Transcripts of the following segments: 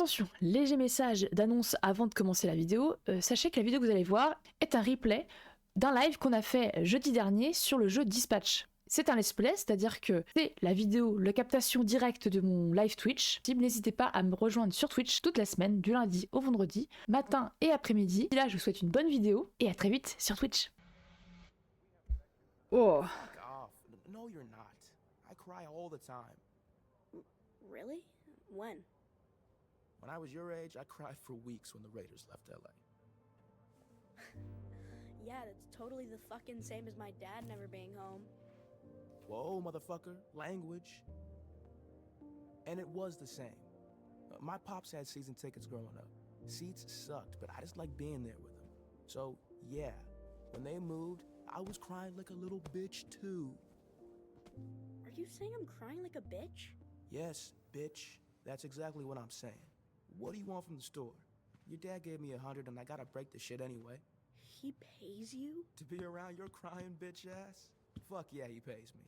Attention, léger message d'annonce avant de commencer la vidéo, sachez que la vidéo que vous allez voir est un replay d'un live qu'on a fait jeudi dernier sur le jeu Dispatch. C'est un let's play, c'est-à-dire que c'est la vidéo, la captation directe de mon live Twitch. N'hésitez pas à me rejoindre sur Twitch toute la semaine, du lundi au vendredi, matin et après-midi. Là, je vous souhaite une bonne vidéo et à très vite sur Twitch. Oh. Fuck off. No, you're not. I cry all the time. Really? When? When I was your age, I cried for weeks when the Raiders left LA. Yeah, that's totally the fucking same as my dad never being home. Whoa, motherfucker. Language. And it was the same. My pops had season tickets growing up. Seats sucked, but I just liked being there with them. So, yeah, when they moved, I was crying like a little bitch, too. Are you saying I'm crying like a bitch? Yes, bitch. That's exactly what I'm saying. What do you want from the store? Your dad gave me $100 and I gotta break the shit anyway. He pays you? To be around your crying bitch ass? Fuck yeah, he pays me.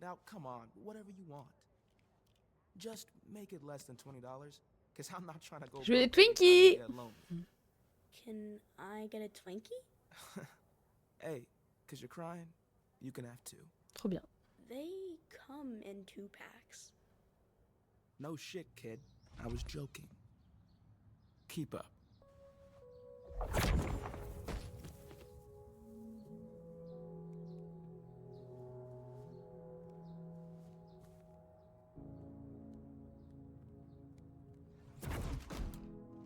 Now, come on, whatever you want. Just make it less than $20, cause I'm not trying to go. Je veux des Twinkies! Can I get a Twinkie? Hey, cause you're crying, you can have two. Trop bien. They come in 2 packs. No shit, kid. I was joking. Keep up.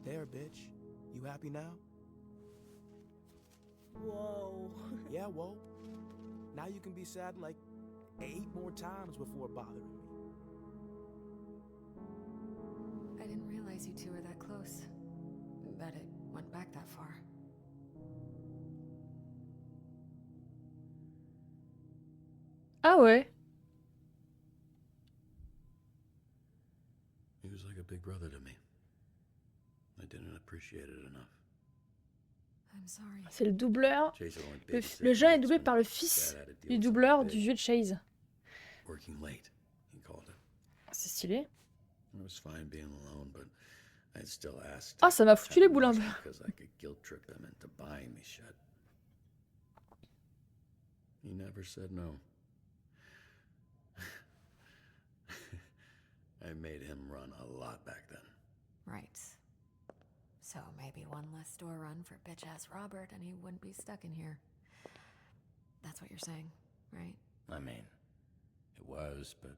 There, bitch. You happy now? Whoa. Yeah, whoa. Now you can be sad like 8 more times before bothering me. I didn't realize you two were that close. That it went back that far. Ah ouais. He was like a big brother to me. I didn't appreciate it enough. I'm sorry. C'est le doubleur. Chase had only Le babysat jeune est kids doublé when par le his fils dad had to deal du with doubleur something du big. vieux de Chase. Working late, he called it. C'est stylé. I was fine being alone, but I'd still asked. Ah, ça m'a foutu les boules un peu. Because I could guilt trip them into buying me shit. He never said no. I made him run a lot back then. Right. So maybe one less store run for bitch-ass Robert and he wouldn't be stuck in here. That's what you're saying, right? I mean, it was, but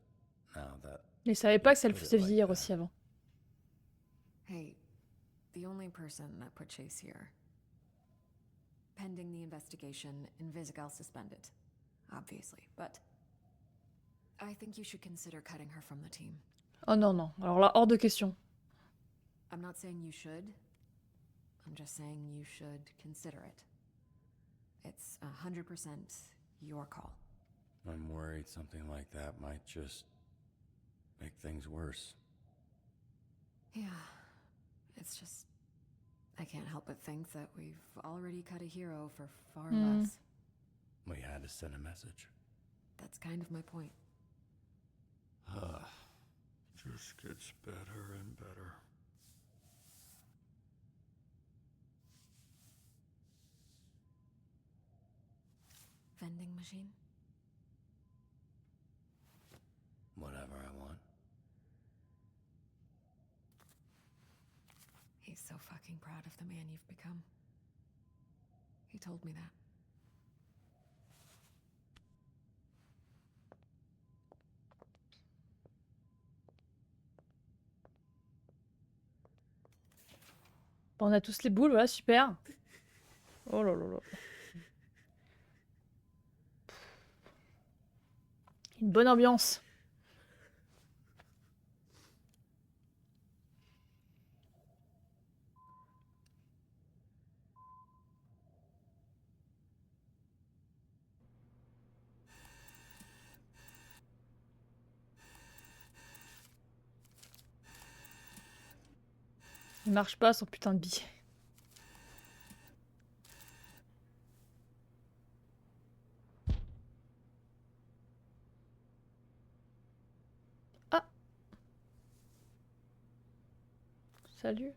now that... Il savait pas que ça le faisait vieillir aussi avant. Hey, the only person that put Chase here. Pending the investigation, Invisigal suspended. Obviously, but... I think you should consider cutting her from the team. Oh non, non. Alors là, hors de question. I'm not saying you should. I'm just saying you should consider it. It's 100% your call. I'm worried something like that might just make things worse. Yeah, it's just... I can't help but think that we've already cut a hero for far less. We had to send a message. That's kind of my point. Just gets better and better. Vending machine? Whatever I want. He's so fucking proud of the man you've become. He told me that. Bon, on a tous les boules, voilà, super. Oh là là là. Une bonne ambiance. Il marche pas son putain de billet. Ah. Salut.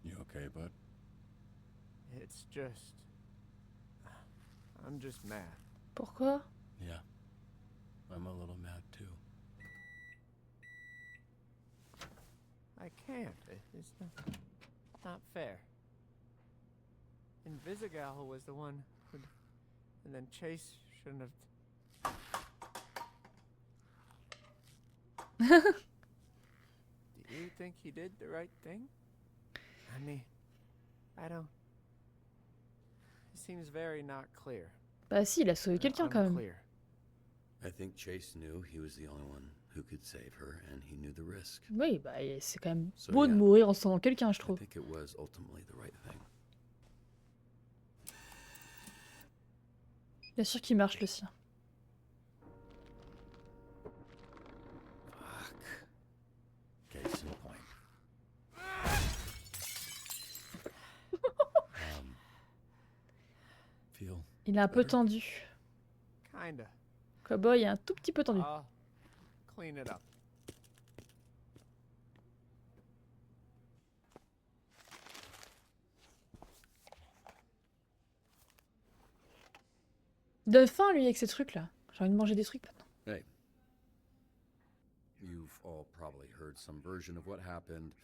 You okay, bud? It's just. I'm just mad. Pourquoi? Yeah. I'm a little mad too. I can't. It's not fair. Invisigal was the one who. And then Chase shouldn't have. Do you think he did the right thing? I mean, I don't. It seems very not clear. Bah si, il a sauvé quelqu'un quand même. Unclear. I think Chase knew he was the only one who could save her, and he knew the risk. Oui, bah c'est quand même So, beau de yeah. mourir en sauvant quelqu'un, je I trouve. think it was ultimately the right thing. Bien sûr qu'il marche le sien. Fuck. Case in point. Feel Il est un peu better? tendu. Kinda. Cowboy est un tout petit peu tendu. I'll clean it up. Il donne faim lui avec ces trucs là. J'ai envie de manger des trucs maintenant. Hey. You've all probably heard some version of what happened.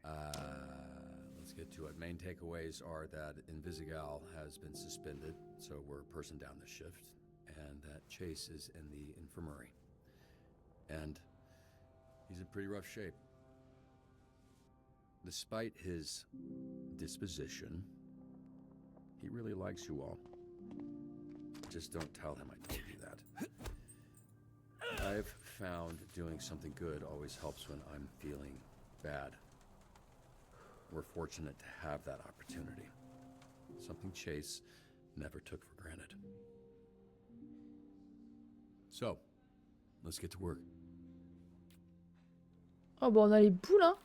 Let's get to it. Main takeaways are that Invisigal has been suspended, so we're a person down the shift, and that Chase is in the infirmary. And he's in pretty rough shape. Despite his disposition, he really likes you all. Just don't tell him I told you that. I've found doing something good always helps when I'm feeling bad. We're fortunate to have that opportunity. Something Chase never took for granted. So, let's get to work. Oh bah on a les boules hein.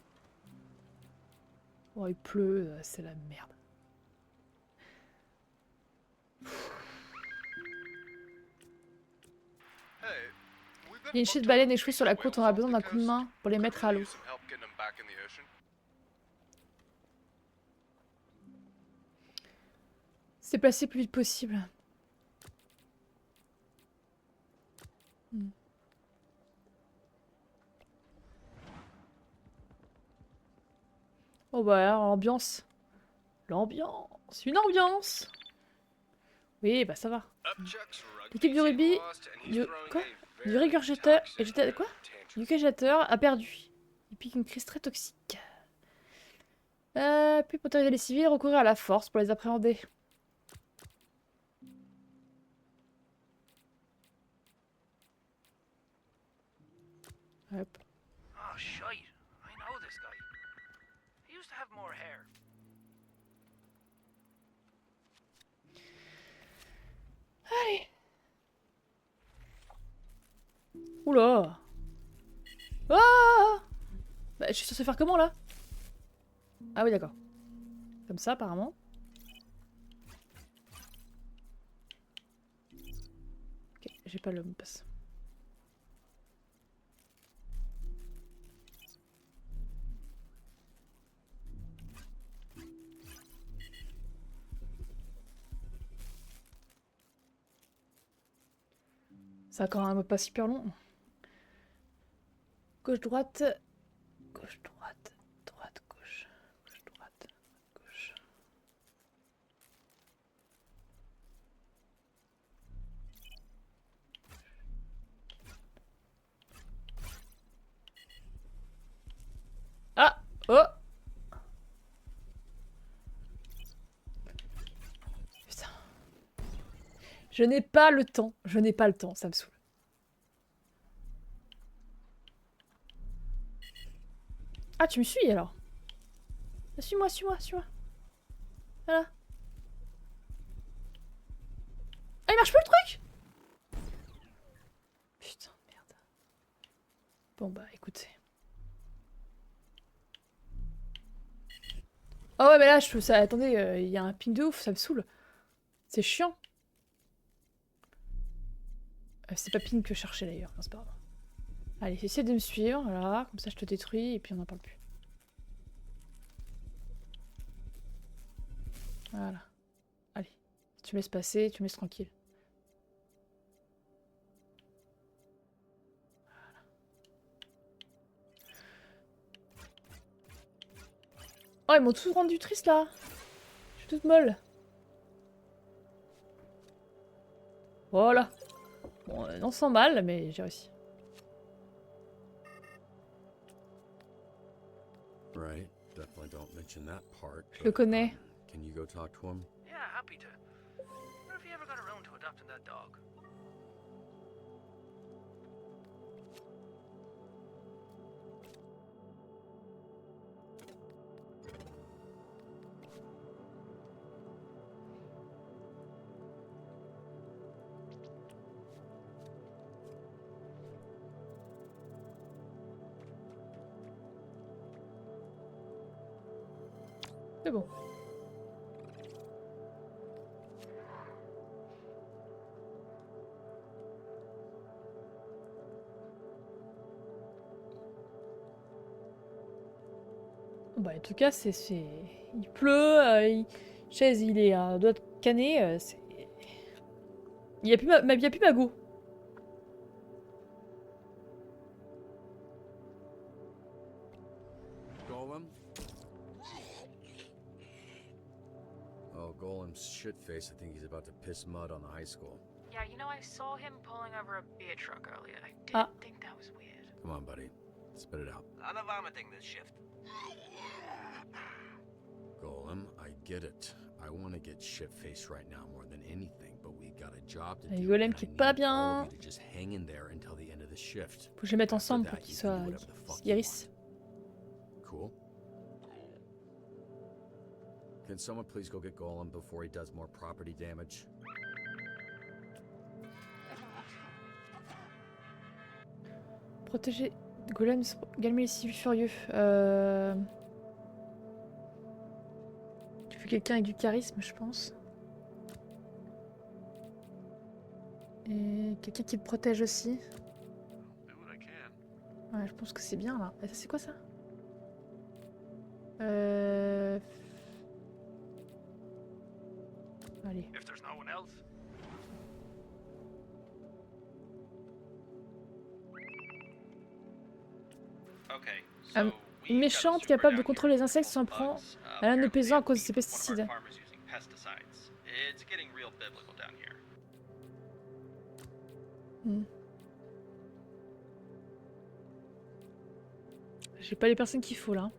Oh il pleut, c'est la merde. Il y a une chaise de baleine échouée sur la côte, on aura besoin d'un coup de main pour les mettre à l'eau. Se déplacer le plus vite possible. Oh bah ambiance. L'ambiance. Une ambiance. Oui bah ça va. L'équipe du rugby, du régurgitateur, quoi? Du cagitateur a perdu. Il pique une crise très toxique. Puis pour autoriser les civils, recourir à la force pour les appréhender. Hop. Oh, shite. I know this guy. He used to have more hair. Allez. Oula. Ah bah, je suis censé faire comment là? Ah oui d'accord. Comme ça apparemment. Ok, j'ai pas le mot de passe. Ça a quand même un mot de passe hyper long. Gauche, droite. Gauche, droite. Droite, gauche. Gauche, droite. Gauche. Ah! Oh! Putain. Je n'ai pas le temps. Je n'ai pas le temps. Ça me saoule. Ah, tu me suis alors? Suis-moi, suis-moi, suis-moi. Voilà. Ah, il marche plus le truc? Putain, merde. Bon bah, écoutez. Oh ouais, mais là, je trouve ça... Attendez, il y a un ping de ouf, ça me saoule. C'est chiant. C'est pas ping que je cherchais d'ailleurs, non, c'est pas grave. Allez, essaie de me suivre, voilà, comme ça je te détruis et puis on n'en parle plus. Voilà. Allez, tu me laisses passer, tu me laisses tranquille. Oh, ils m'ont tout rendu triste là. Je suis toute molle. Voilà. Bon, on sent mal, mais j'ai réussi. Right. Definitely don't mention that part. Je le but, connais. Can you go talk to him? Yeah, happy to. What if you ever got around to adopting that dog? C'est bon. Bah, en tout cas, c'est... Il pleut, Chaise, il est à doigt de caner, c'est... Il n'y a plus y a plus ma go. Golem? Oh, Golem's shitface. I think he's about to piss mud on the high school. Yeah, you know, I saw him pulling over a beer truck earlier. I did Ah. think that was weird. Come on, buddy. Spit it out. A lot of vomiting this shift. Golem, I get it. I want to get shit-faced right now more than anything, but we got a job to Et do. Golem and qui I est pas need all bien. of you to just hang in there until the end of the shift. Faut que je les mette After ensemble pour that, qu'ils you can soient... do whatever the fuck qu'ils you guérissent. want. Cool. Can someone please go get Golem before he does more property damage? Protéger Golem, calmer les civils furieux. Tu veux quelqu'un avec du charisme, je pense. Et quelqu'un qui me protège aussi. Do what I can. Ouais, je pense que c'est bien là. Et ça, c'est quoi ça? Allez. If there's no one else. Okay, Um, so Une méchante capable de contrôler les insectes s'en prend à l'un de nos paysans à cause de ses pesticides. Hmm. J'ai pas les personnes qu'il faut là.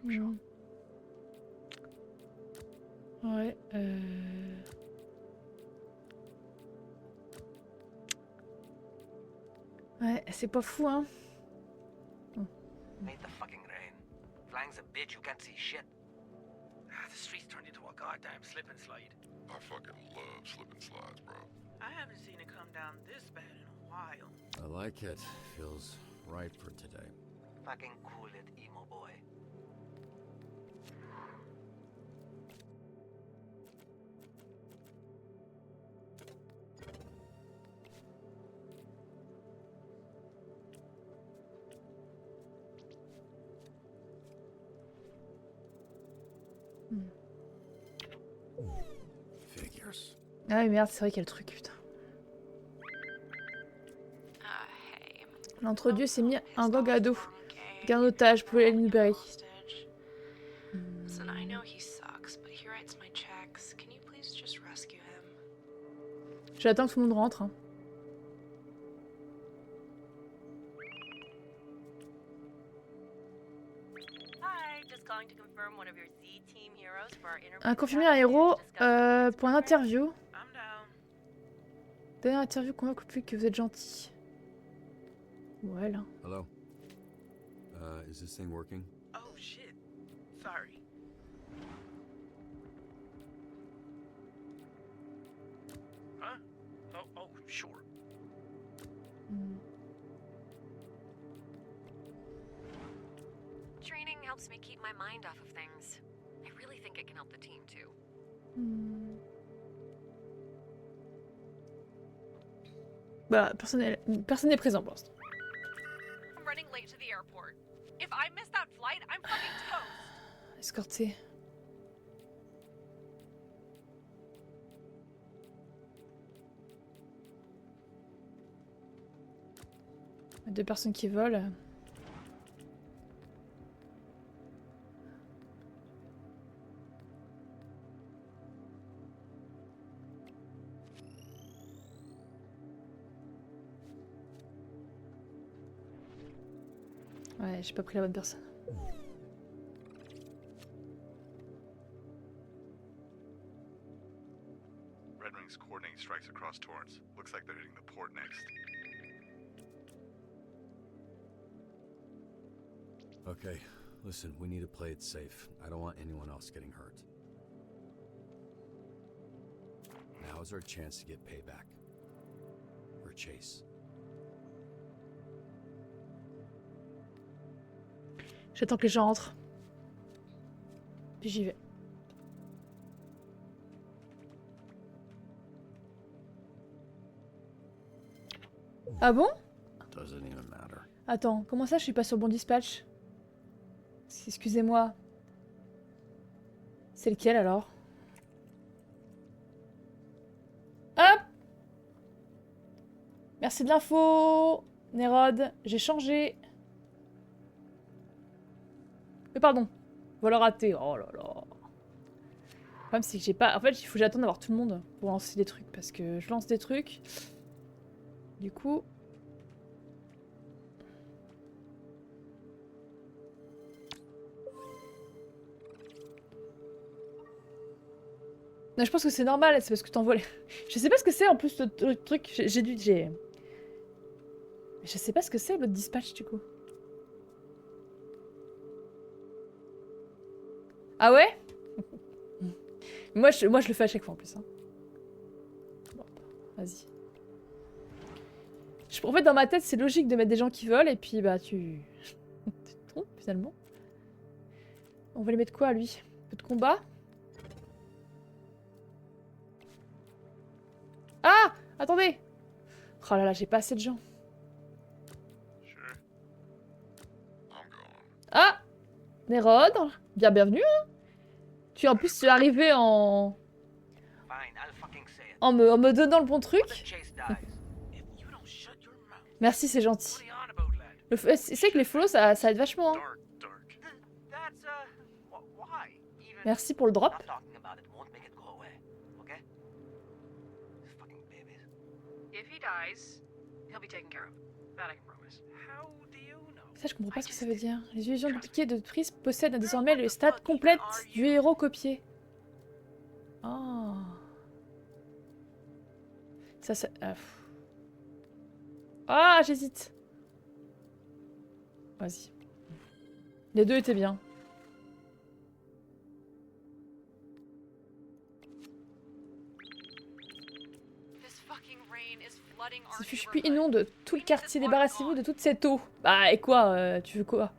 Hmm. Ouais, ouais, c'est pas fou, hein. Made the fucking rain. Flying's a bitch, you can't see shit. The streets turned into a goddamn slip and slide. I fucking love slip and slides, bro. I haven't seen it come down this bad in a while. I like it. Feels right for today. Fucking cool it, emo boy. Figures. Ah oui, merde, c'est vrai qu'il y a le truc, putain. L'entre-dieu s'est mis un gang à dos. Garde otage, pouvez aller nous libérer. Listen, I know he sucks, but he writes my checks. Can you please just rescue him? J'attends que tout le monde rentre. Hein. Un confirmé un héros pour un interview. Donnez un interview convainc plus que vous êtes gentil. Ouais là. Hello. Is this thing working? Oh shit. Sorry. Huh? Oh, sure. Hmm. Training helps me keep my mind off of things. I really think it can help the team too. Hmm. Voilà, personne n'est présent pour l'instant. I'm running late to the airport. If I miss that flight, I'm fucking toast. Escorté. Deux personnes qui volent. Ouais, j'ai pas pris la bonne personne. Red Wing's coordinating strikes across Torrance. Looks like they're hitting the port next. Okay, listen, we need to play it safe. I don't want anyone else getting hurt. Now is our chance to get payback. For Chase. J'attends que les gens rentrent. Puis j'y vais. Ah bon? Doesn't even matter. Attends, comment ça je suis pas sur le bon dispatch? Excusez-moi. C'est lequel alors? Hop! Merci de l'info, Nérode. J'ai changé. Mais pardon. Voilà raté. Oh là là. Le problème c'est que j'ai pas... En fait, il faut que j'attende d'avoir tout le monde pour lancer des trucs. Parce que je lance des trucs. Du coup... Non, je pense que c'est normal, c'est parce que t'envoies les... Je sais pas ce que c'est en plus le truc. J'ai... Je sais pas ce que c'est l'autre dispatch du coup. Ah ouais? moi je le fais à chaque fois en plus. Hein. Bon, vas-y. En fait dans ma tête c'est logique de mettre des gens qui volent et puis bah tu te trompes finalement. On va les mettre quoi lui? Un peu de combat? Ah! Attendez! Oh là là, j'ai pas assez de gens. Ah! Nérode, bienvenue. Hein, en plus, tu es arrivé en me donnant le bon truc. Merci, c'est gentil. C'est que les follow, ça aide vachement. Hein. Merci pour le drop. Ça, je comprends pas ce que ça veut dire. Les illusions dupliquées de prise possèdent désormais le stade complète du héros copié. Oh. Ça... Ah, j'hésite. Vas-y. Les deux étaient bien. Ce fut plus inonde tout le quartier. Débarrassez-vous de toute cette eau. Bah, et quoi tu veux quoi?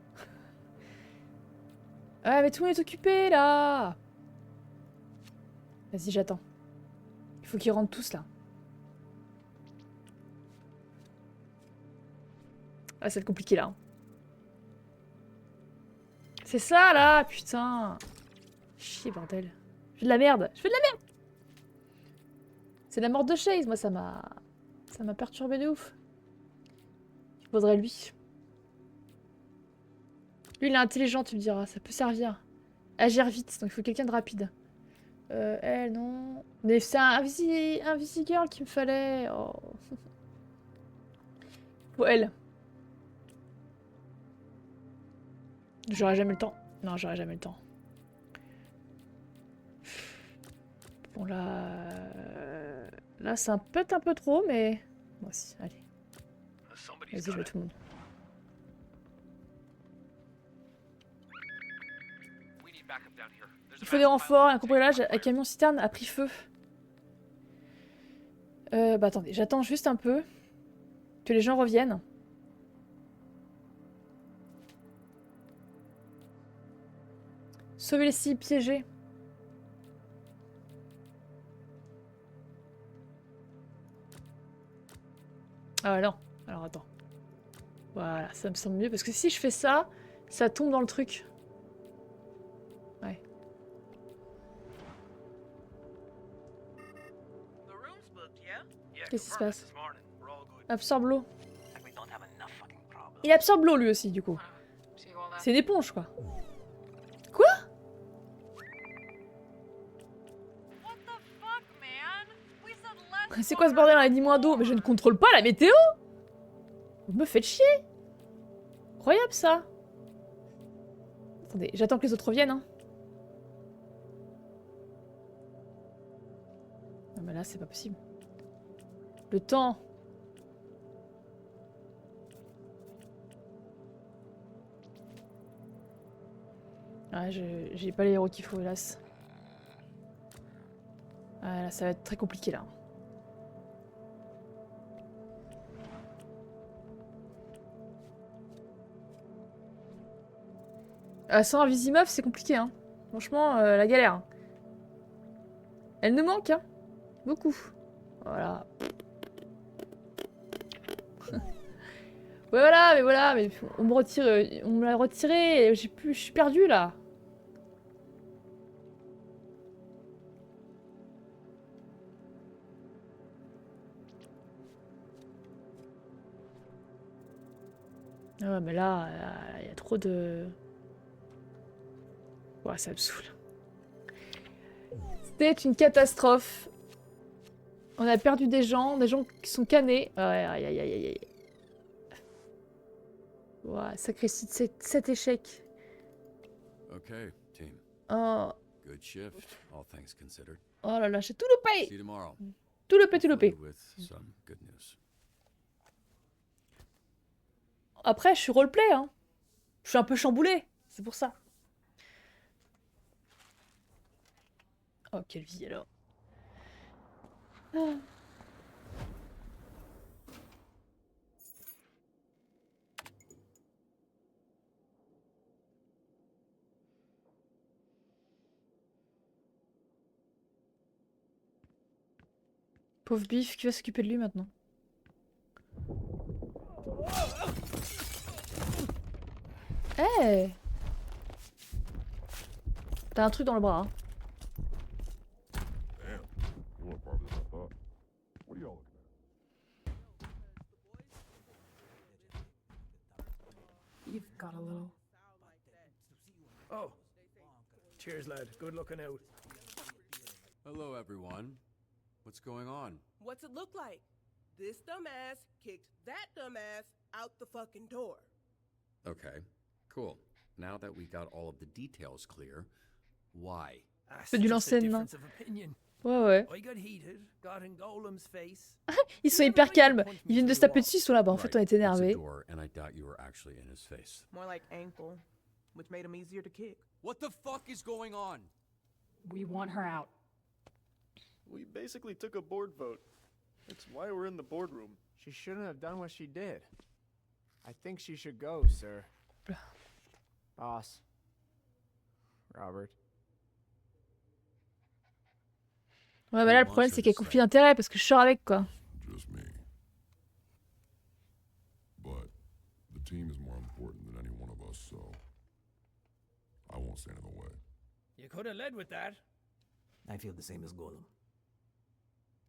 Ah, mais tout le monde est occupé, là. Vas-y, j'attends. Il faut qu'ils rentrent tous, là. Ah, ça va être compliqué, là. C'est ça, là, putain. Chier, bordel. Je fais de la merde. Je fais de la merde. C'est la mort de Chase, moi, ça m'a perturbé de ouf. Il faudrait lui. Lui, il est intelligent, tu me diras. Ça peut servir. Agir vite, donc il faut quelqu'un de rapide. Elle, non. Mais c'est un Visigirl qu'il me fallait. Oh. Faut elle. J'aurais jamais le temps. Non, j'aurais jamais le temps. Bon, là... Là, ça pète un peu trop, mais... Moi aussi, allez. Vas-y, je veux tout le monde. Il faut des renforts, un cambriolage, un camion citerne a pris feu. Bah attendez, j'attends juste un peu. Que les gens reviennent. Sauver les cibles piégées. Ah non. Alors attends. Voilà, ça me semble mieux parce que si je fais ça, ça tombe dans le truc. Ouais. Qu'est-ce qui se passe? Absorbe l'eau. Il absorbe l'eau lui aussi, du coup. C'est une éponge, quoi. Quoi? C'est quoi ce bordel, elle a dit moins d'eau? Mais je ne contrôle pas la météo! Vous me faites chier! Incroyable, ça! Attendez, j'attends que les autres reviennent, hein. Non mais là, c'est pas possible. Le temps! Ouais, j'ai pas les héros qu'il faut, hélas. Ouais, là, ça va être très compliqué, là. Sans un Vizimov, c'est compliqué, hein. Franchement, la galère. Hein. Elle nous manque, hein. Beaucoup. Voilà. Ouais, voilà, mais on me retire, on me l'a retiré, je suis perdue, là. Ouais, mais là, il y a trop de... Ouais, ça me saoule. C'était une catastrophe. On a perdu des gens qui sont canés. Ouais, aïe, aïe, aïe, aïe. Ouais, sacré site, 7 échecs. Okay, team. Oh. Good shift, all things considered. Oh là là, j'ai tout loupé. See you tomorrow. Tout loupé. With some good news. Après, je suis roleplay, hein. Je suis un peu chamboulée, c'est pour ça. Oh, quelle vie, alors. Ah. Pauvre Biff, qui va s'occuper de lui maintenant? Eh hey. T'as un truc dans le bras, hein. You've got a little. Oh. Cheers, lad. Good looking out. Hello, everyone. What's going on? What's it look like? This dumbass kicked that dumbass out the fucking door. Okay, cool. Now that we got all of the details clear, why? C'est du l'ancienne, non? Ouais. I got heated, got in Golem's face. Ils sont hyper calmes. Ils viennent de se taper dessus, ils sont là-bas. En fait, on est énervés. And I doubt you were actually in his face. More like ankle, which made him easier to kick. What the fuck is going on? We want her out. We basically took a board vote. That's why we're in the boardroom. She shouldn't have done what she did. I think she should go, sir. Boss. Robert. Ouais, bah là, le problème, c'est qu'il y a conflit d'intérêt parce que je sors avec, quoi. Just me. But the team is more important than any one of us, so I won't stand in the way. You could have led with that. I feel the same as Golem.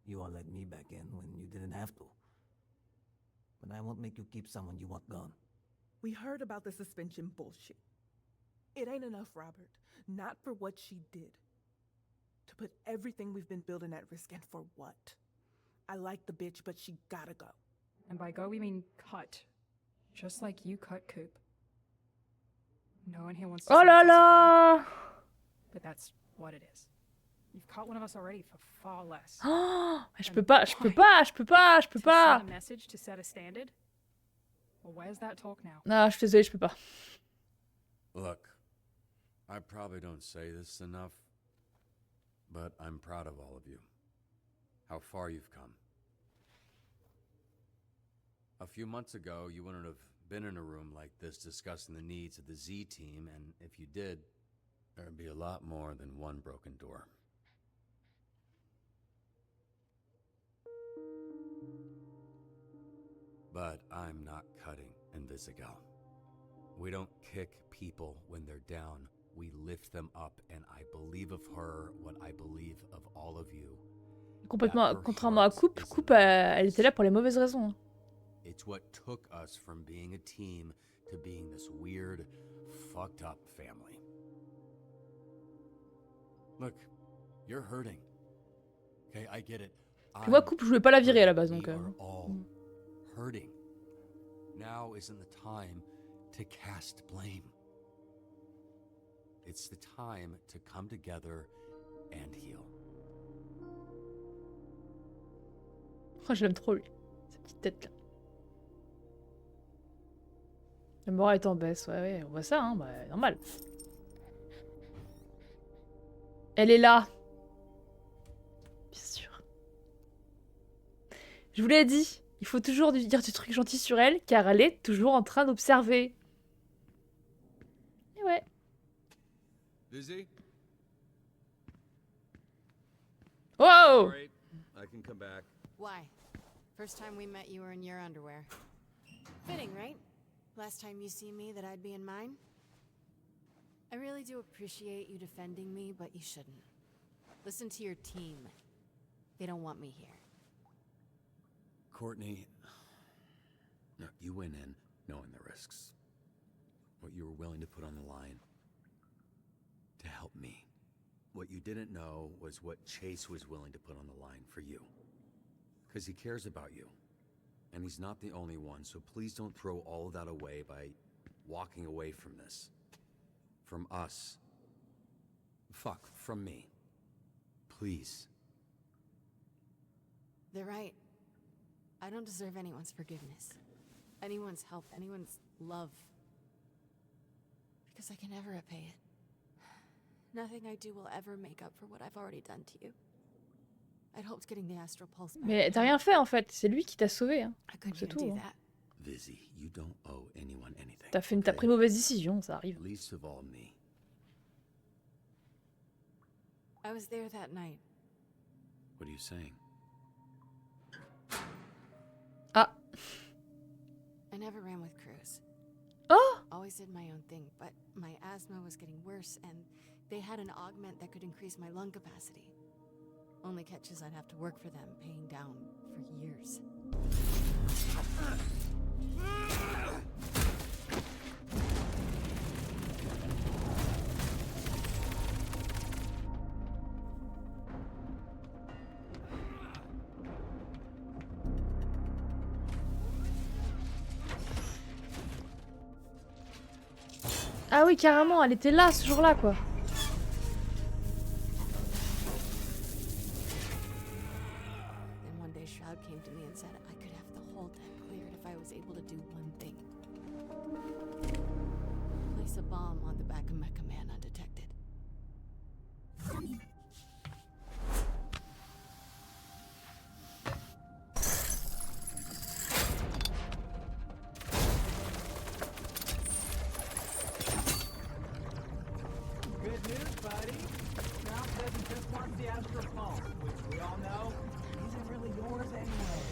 You all let me back in when you didn't have to. But I won't make you keep someone you want gone. We heard about the suspension bullshit. It ain't enough, Robert. Not for what she did. To put everything we've been building at risk, and for what? I like the bitch, but she gotta go. And by go, we mean cut. Just like you cut Coop. No one here wants to Oh là là! But that's what it is. You've caught one of us already for far less. Oh, je peux To pas. send a message to set a standard? Well, where's that talk now? Non, je suis désolée, je peux pas. Look, I probably don't say this enough, but I'm proud of all of you. How far you've come. A few months ago, you wouldn't have been in a room like this discussing the needs of the Z team, and if you did, there'd be a lot more than one broken door. But I'm not cutting Invisigal. We don't kick people when they're down. We lift them up, and I believe of her what I believe of all of you. Complètement, contrairement à Coupe, elle était là pour les mauvaises raisons. It's what took us from being a team to being this weird, fucked up family. Look, you're hurting. Okay, I get it. Moi, Coupe, je voulais pas la virer à la base, donc. Hurting. Now isn't the time to cast blame. It's the time to come together and heal. Oh, je l'aime trop, lui. Sa petite tête, là. Le moral est en baisse, ouais, on voit ça, hein, bah, normal. Elle est là. Bien sûr. Je vous l'ai dit, il faut toujours dire du truc gentil sur elle, car elle est toujours en train d'observer. Et ouais. Busy? Wow! Right, I can come back. Why? First time we met, you were in your underwear. Fitting, right? Last time you see me, that I'd be in mine? I really do appreciate you defending me, but you shouldn't. Listen to your team. They don't want me here. Courtney, no, you went in knowing the risks. What you were willing to put on the line to help me. What you didn't know was what Chase was willing to put on the line for you. Because he cares about you. And he's not the only one, so please don't throw all of that away by walking away from this. From us. Fuck, from me. Please. They're right. I don't deserve anyone's forgiveness. Anyone's help, anyone's love. Because I can never repay it. Nothing I do will ever make up for what I've already done to you. I'd hoped getting the astral pulse back. Mais t'as rien fait en fait, c'est lui qui t'a sauvé. Hein. C'est tout. Hein. Vizzy, you don't owe anyone anything. T'as pris une mauvaise décision, ça arrive. Least of all me. I was there that night. What are you saying? Ah. I never ran with Cruz. Oh! Always did my own thing, but my asthma was getting worse, and they had an augment that could increase my lung capacity. Only catch is I'd have to work for them, paying down for years. Ah oui, carrément, elle était là ce jour-là, quoi. Then one day Shroud came to me and said I could have the whole deck cleared if I was able to do one thing. Place a bomb on the back of Mecha Man undetected. Good news, buddy. Shroud says he just wants the astral pulse, which we all know isn't really yours anyway.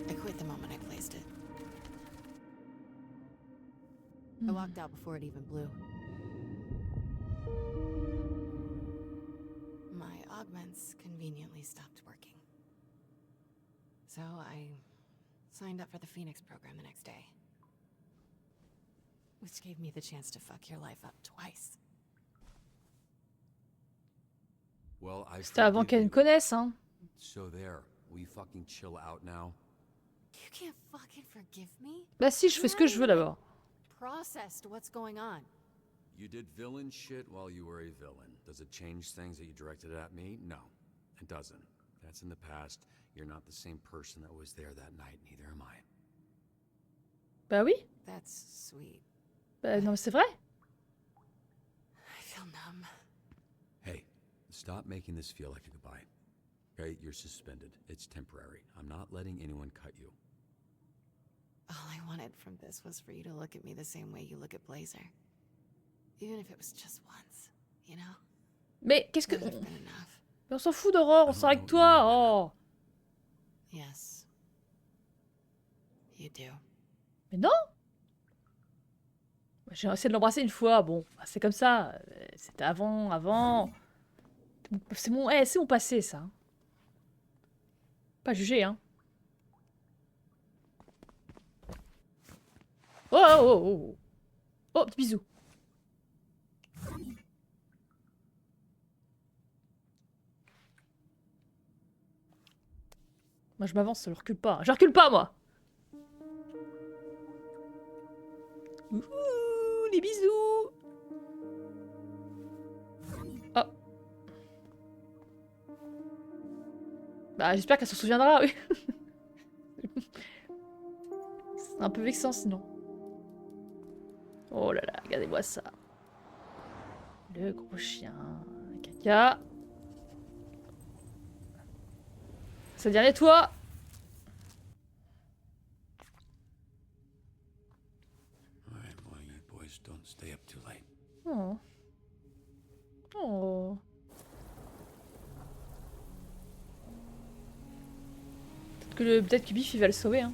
I quit the moment I placed it. I walked out before it even blew. My augments conveniently stopped working. So I signed up for the Phoenix program the next day. Which gave me the chance to fuck your life up twice. Well, I C'était avant qu'elle me connaisse, hein. So there, will you fucking chill out now? You can't fucking forgive me? Bah si, je fais ce que je veux d'abord. Processed what's going on. You did villain shit while you were a villain. Does it change things that you directed at me? No, it doesn't. That's in the past. You're not the same person that was there that night, neither am I. Bah oui. That's sweet. Bah non, c'est vrai. I feel numb. Hey, stop making this feel like a goodbye. Okay, you're suspended. It's temporary. I'm not letting anyone cut you. All I wanted from this was for you to look at me the same way you look at Blazer. Even if it was just once, you know? Mais qu'est-ce que... That would've been enough. Mais on s'en fout d'Aurore, on sort avec toi. Oh. Yes. You do. Mais non. J'ai essayé de l'embrasser une fois. Bon, c'est comme ça. C'était avant. C'est mon passé, ça. Pas jugé, hein. Oh, petit bisou. Moi, je m'avance, je recule pas. Je recule pas, moi. Ouh, les bisous. Oh. Bah, j'espère qu'elle se souviendra, oui. C'est un peu vexant, sinon. Oh là là, regardez-moi ça. Le gros chien. Caca. C'est derrière toi. Alright, well, you boys don't stay up too late. Oh. Oh. Peut-être que Biff il va le sauver, hein.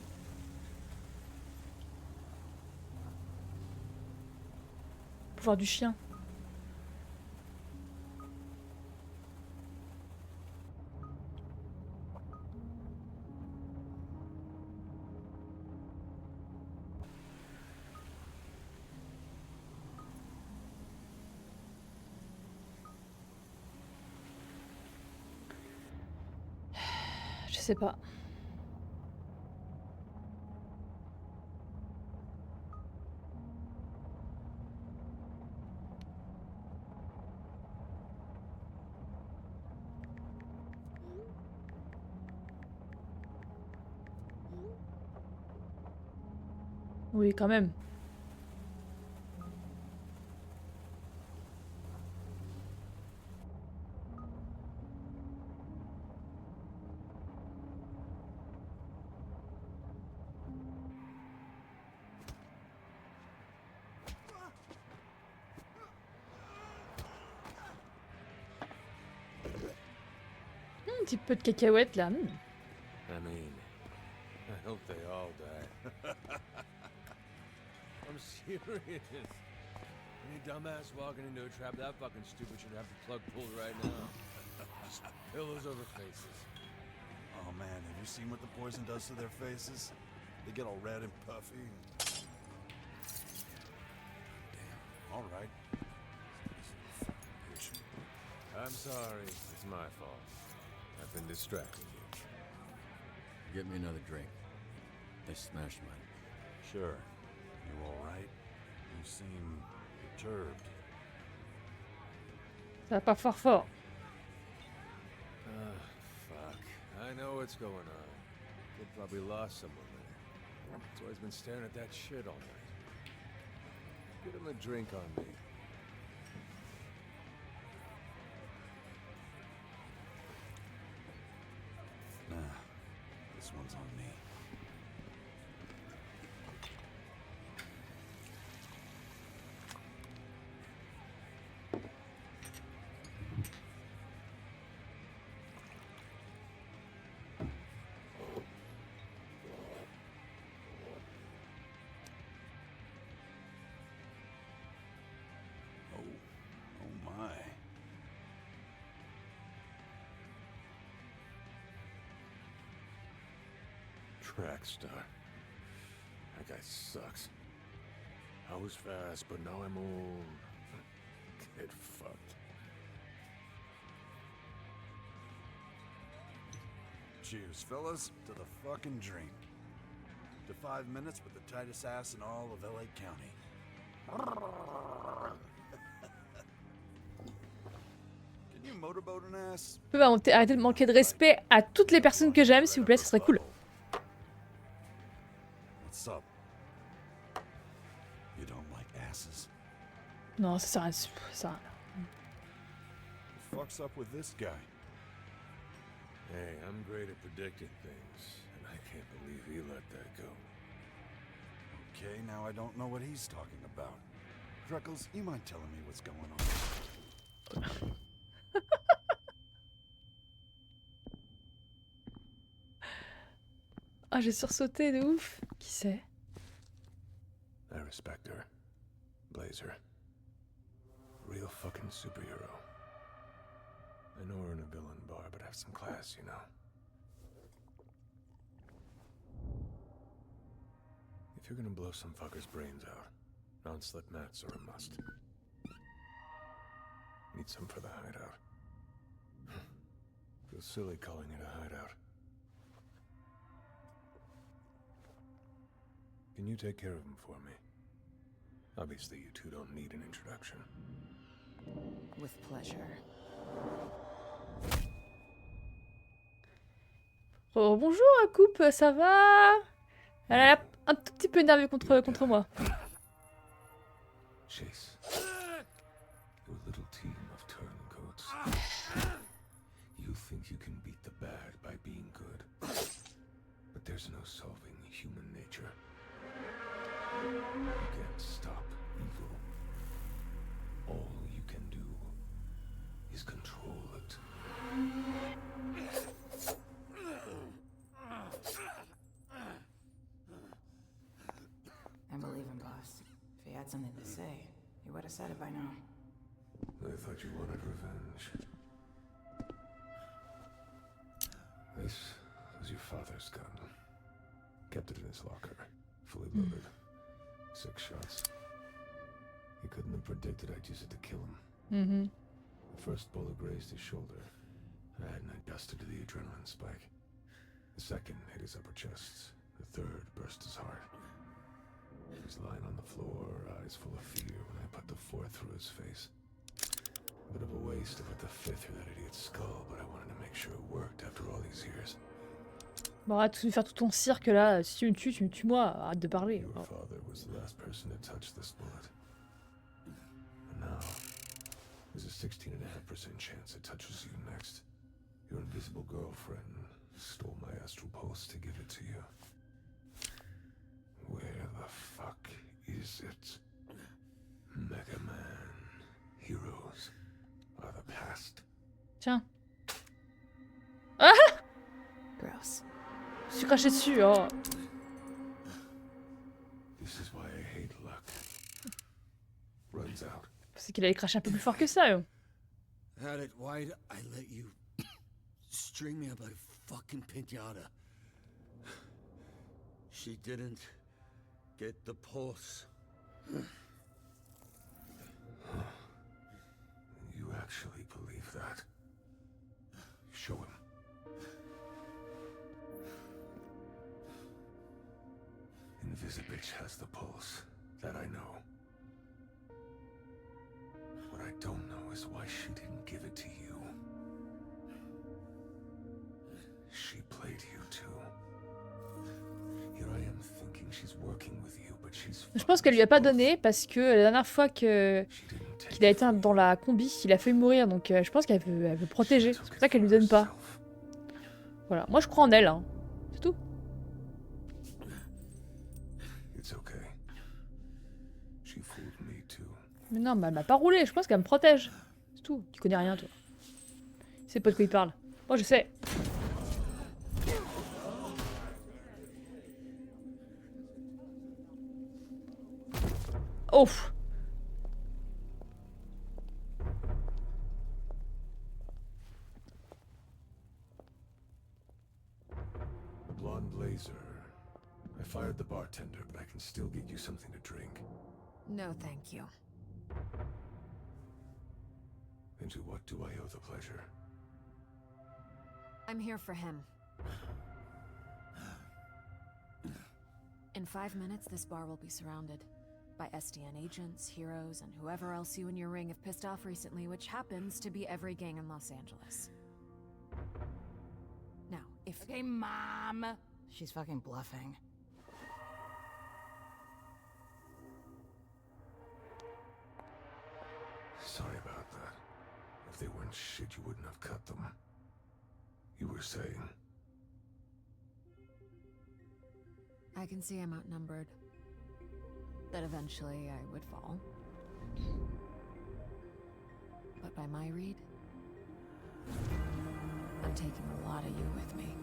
Pouvoir du chien. Je sais pas. Oui, quand même. Un petit peu de cacahuètes là. I mean, I hope they all die. I'm serious. Any dumbass walking into a trap that fucking stupid should have the plug pulled right now. Just pillows over faces. Oh man, have you seen what the poison does to their faces? They get all red and puffy. Damn, all right. I'm sorry. It's my fault. I've been distracting you. Get me another drink. They smashed mine. Sure. You all right? You seem perturbed. Ça va pas fort. Fuck. I know what's going on. Kid probably lost someone there. So he's been staring at that shit all night. Get him a drink on me. Nah, this one's on me. Oh my. Trackstar. That guy sucks. I was fast, but now I'm old. Get fucked. Cheers, fellas, to the fucking drink. To 5 minutes with the tightest ass in all of LA County. Can you motorboating ass? Vous pouvez arrêter de manquer de respect à toutes les personnes que j'aime, s'il vous plaît, ce serait cool. What's up? You don't like asses? Non, ça sert à rien. Ça... What fucks up with this guy? Hey, I'm great at predicting things, and I can't believe he let that go. Okay, now I don't know what he's talking about. Freckles, you mind telling me what's going on? Ah, j'ai sursauté de ouf. Qui c'est? I respect her. Blazer. Real fucking superhero. I know we're in a villain bar, but have some class, you know. If you're gonna blow some fucker's brains out, non-slip mats are a must. Need some for the hideout. Feels silly calling it a hideout. Can you take care of him for me? Obviously, you two don't need an introduction. With pleasure. Oh, bonjour, Coupe, ça va? Elle a l'air un tout petit peu énervée contre moi. Chase. Your little team of turncoats. You think you can beat the bad by being good. But there's no solving human nature. You can't stop evil. All you can do is control it. I believe him, boss. If he had something to say, he would have said it by now. I thought you wanted revenge. This was your father's gun. Kept it in his locker, fully loaded. 6 shots. He couldn't have predicted I'd use it to kill him. Mm-hmm. The first bullet grazed his shoulder. I hadn't adjusted to the adrenaline spike. The second hit his upper chest. The third burst his heart. He was lying on the floor, eyes full of fear, when I put the fourth through his face. A bit of a waste to put the fifth through that idiot's skull, but I wanted to make sure it worked after all these years. Bon, arrête de faire tout ton cirque là. Si tu me tues, tu me tues moi. Arrête de parler. Your father was the last person to touch this bullet. And now, there's a 16.5% chance it touches you next. Your invisible girlfriend stole my astral pulse to give it to you. Where the fuck is it? Mega Man. Heroes are the past. Tiens. Ah! Gross. Je suis craché dessus, oh. This is why I hate luck. Runs out. C'est qu'il allait cracher un peu plus fort que ça. Yo. Had it wide, I let you string me up like a fucking pinata. She didn't get the pulse. You actually believe that? Show him. Invisibitch has the pulse. That I know. What I don't know is why she didn't give it to you. She played you too. Here I am thinking she's working with you, but she's... Je pense qu'elle lui a pas donné parce que la dernière fois qu'il a été dans la combi, il a fait mourir. Donc je pense qu'elle veut protéger. C'est pour ça qu'elle lui donne pas. Voilà. Moi je crois en elle. Hein. C'est tout. Mais non, bah, elle m'a pas roulé. Je pense qu'elle me protège. C'est tout. Tu connais rien, toi. Tu sais pas de quoi il parle. Moi, je sais. Oh! Blonde Blazer. I fired the bartender, but I can still get you something to drink. No, thank you. And to what do I owe the pleasure? I'm here for him. In 5 minutes, this bar will be surrounded. by SDN agents, heroes, and whoever else you and your ring have pissed off recently, which happens to be every gang in Los Angeles. Now, if... Okay, Mom! She's fucking bluffing. Sorry about that. If they weren't shit, you wouldn't have cut them. You were saying... I can see I'm outnumbered. That eventually I would fall. But by my read, I'm taking a lot of you with me.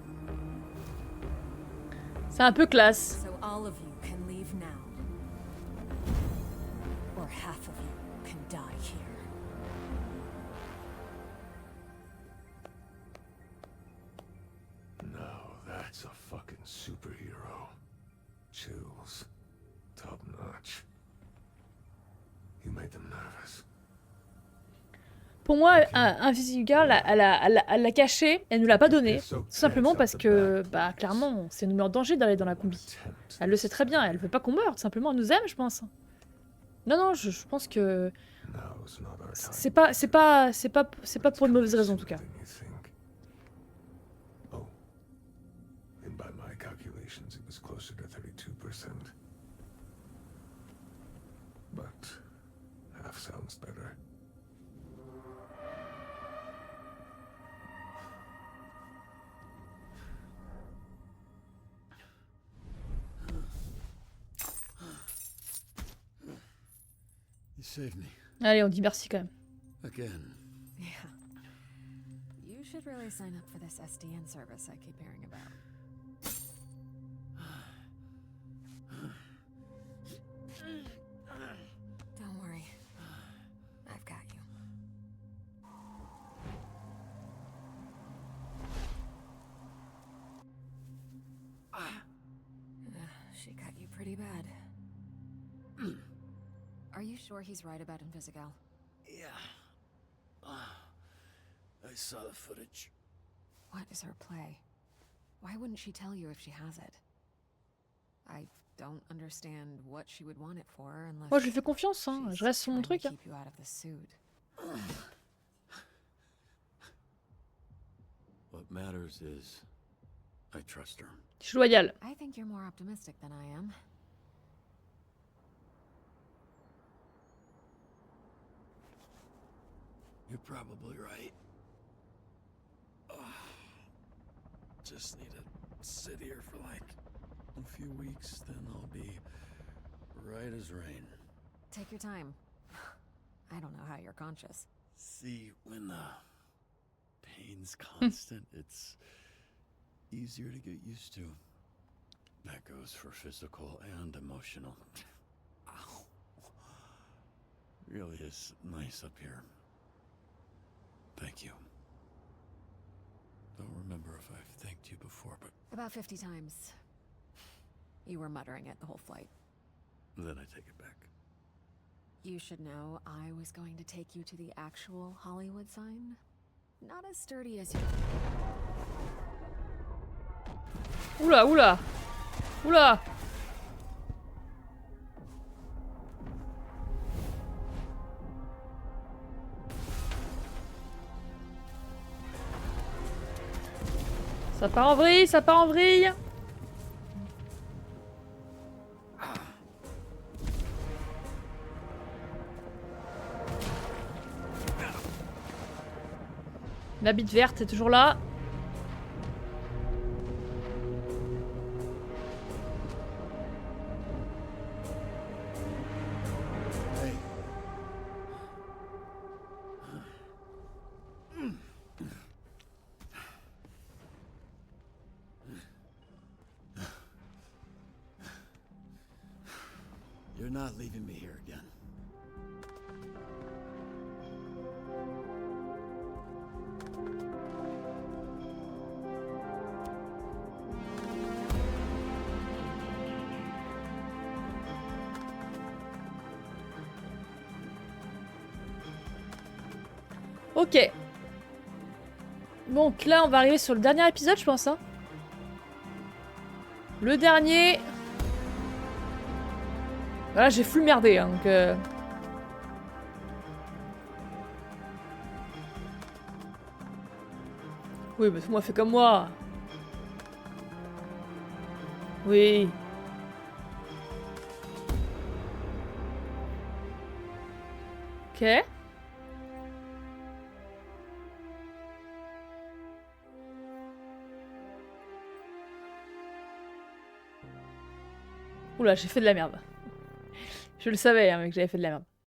C'est un peu classe. So all of you can leave now. Or half of you can die here. Now that's a fucking superhero. Chills. Top notch. You made them nervous. Pour moi, Invisible Girl, elle l'a caché, elle nous l'a pas donné, tout simplement parce que, bah, clairement, c'est nous met en danger d'aller dans la combi. Elle le sait très bien, elle veut pas qu'on meure, tout simplement, elle nous aime, je pense. Non, non, je pense que c'est pas pour une mauvaise raison en tout cas. Oh, and by my calculations, it was closer to 32%. But half sounds better. You saved me. Allez, on dit merci quand même. Again. Yeah. You should really sign up for this SDN service I keep hearing about. Don't worry. I've got you. She cut you pretty bad. Are you sure he's right about Invisigal? Yeah. I saw the footage. What is her play? Why wouldn't she tell you if she has it? I don't understand what she would want it for unless... Moi, je lui fais confiance, hein. Je reste sur mon truc. Hein. Keep you out of the suit. What matters is I trust her. Je suis loyal. I think you're more optimistic than I am. You're probably right. Just need to sit here for like a few weeks, then I'll be right as rain. Take your time. I don't know how you're conscious. See, when the pain's constant, it's easier to get used to. That goes for physical and emotional. Ow. Really is nice up here. Thank you. Don't remember if I've thanked you before, but... About 50 times. You were muttering it the whole flight. Then I take it back. You should know I was going to take you to the actual Hollywood sign. Not as sturdy as you... Oula, oula! Oula! Ça part en vrille, ça part en vrille. La bite verte est toujours là. You're not leaving me here again. Ok. Donc là, on va arriver sur le dernier épisode, je pense. Hein. Le dernier. Voilà, j'ai full merdé, hein, donc... Oui, mais moi, fais comme moi. Oui. Ok. Oula, j'ai fait de la merde. Je le savais, hein, mais que j'avais fait de la merde.